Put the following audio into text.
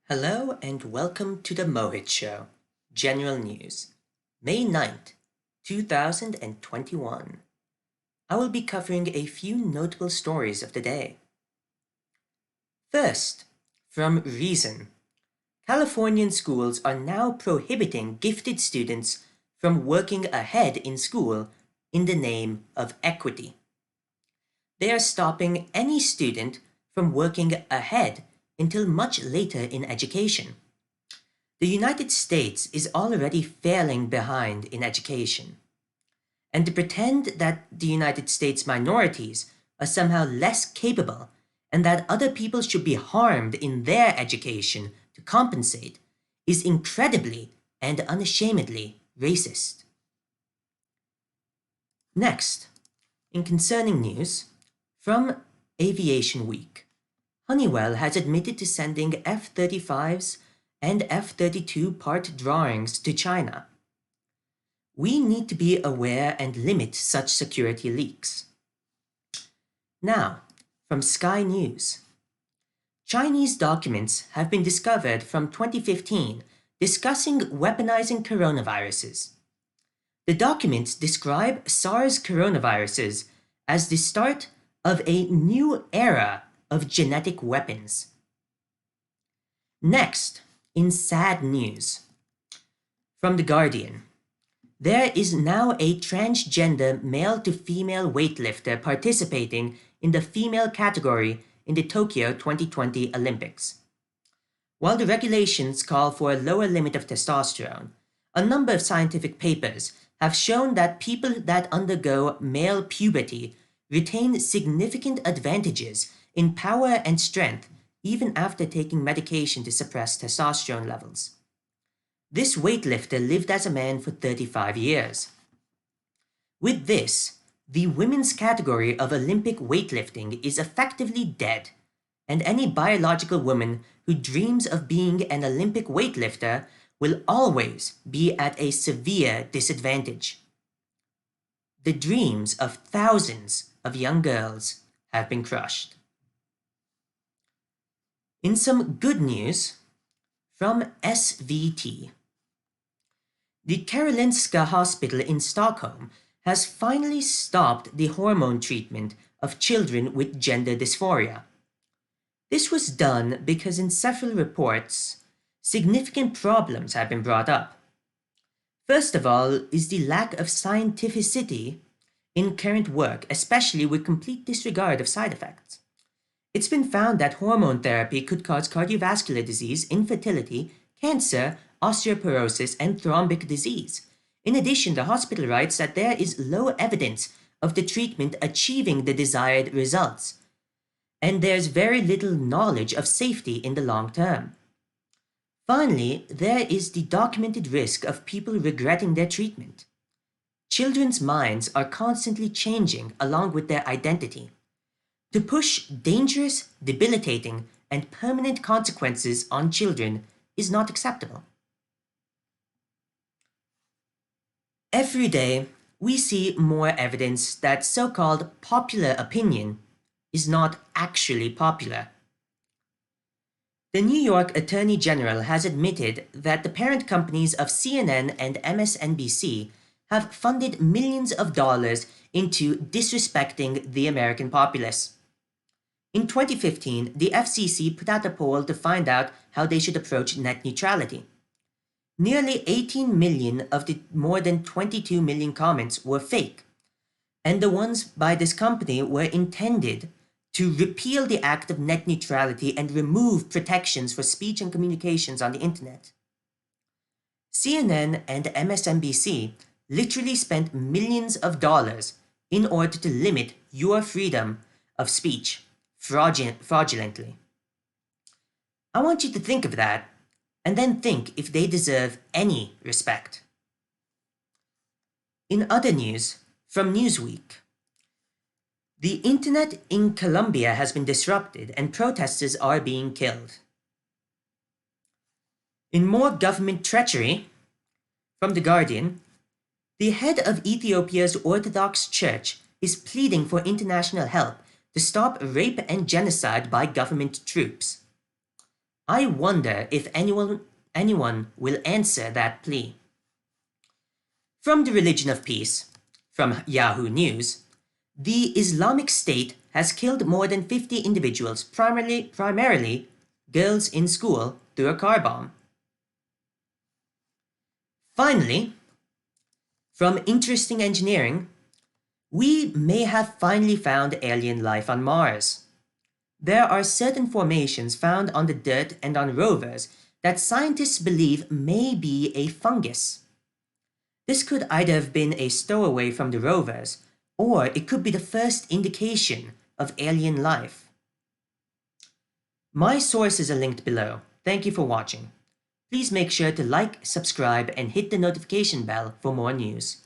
Hello and welcome to the Mohit Show, General News, May 9th, 2021. I will be covering a few notable stories of the day. First, from Reason, Californian schools are now prohibiting gifted students from working ahead in school in the name of equity. They are stopping any student from working ahead until much later in education. The United States is already failing behind in education. And to pretend that the United States minorities are somehow less capable and that other people should be harmed in their education to compensate is incredibly and unashamedly racist. Next, in concerning news, from Aviation Week. Honeywell has admitted to sending F-35s and F-32 part drawings to China. We need to be aware and limit such security leaks. Now, from Sky News. Chinese documents have been discovered from 2015 discussing weaponizing coronaviruses. The documents describe SARS coronaviruses as the start of a new era of genetic weapons. Next, in sad news, from The Guardian, there is now a transgender male-to-female weightlifter participating in the female category in the Tokyo 2020 Olympics. While the regulations call for a lower limit of testosterone, a number of scientific papers have shown that people that undergo male puberty retain significant advantages in power and strength even after taking medication to suppress testosterone levels. This weightlifter lived as a man for 35 years. With this, the women's category of Olympic weightlifting is effectively dead, and any biological woman who dreams of being an Olympic weightlifter will always be at a severe disadvantage. The dreams of thousands of young girls have been crushed. In some good news, from SVT. The Karolinska Hospital in Stockholm has finally stopped the hormone treatment of children with gender dysphoria. This was done because in several reports, significant problems have been brought up. First of all is the lack of scientificity in current work, especially with complete disregard of side effects. It's been found that hormone therapy could cause cardiovascular disease, infertility, cancer, osteoporosis, and thrombic disease. In addition, the hospital writes that there is low evidence of the treatment achieving the desired results, and there's very little knowledge of safety in the long term. Finally, there is the documented risk of people regretting their treatment. Children's minds are constantly changing along with their identity. To push dangerous, debilitating, and permanent consequences on children is not acceptable. Every day, we see more evidence that so-called popular opinion is not actually popular. The New York Attorney General has admitted that the parent companies of CNN and MSNBC have funded millions of dollars into disrespecting the American populace. In 2015, the FCC put out a poll to find out how they should approach net neutrality. Nearly 18 million of the more than 22 million comments were fake, and the ones by this company were intended to repeal the act of net neutrality and remove protections for speech and communications on the internet. CNN and MSNBC literally spent millions of dollars in order to limit your freedom of speech fraudulently. I want you to think of that and then think if they deserve any respect. In other news, from Newsweek, the internet in Colombia has been disrupted and protesters are being killed. In more government treachery, from The Guardian, the head of Ethiopia's Orthodox Church is pleading for international help to stop rape and genocide by government troops. I wonder if anyone will answer that plea. From the Religion of Peace, from Yahoo News, the Islamic State has killed more than 50 individuals, primarily girls in school, through a car bomb. Finally, from Interesting Engineering, we may have finally found alien life on Mars. There are certain formations found on the dirt and on rovers that scientists believe may be a fungus. This could either have been a stowaway from the rovers, or it could be the first indication of alien life. My sources are linked below. Thank you for watching. Please make sure to like, subscribe, and hit the notification bell for more news.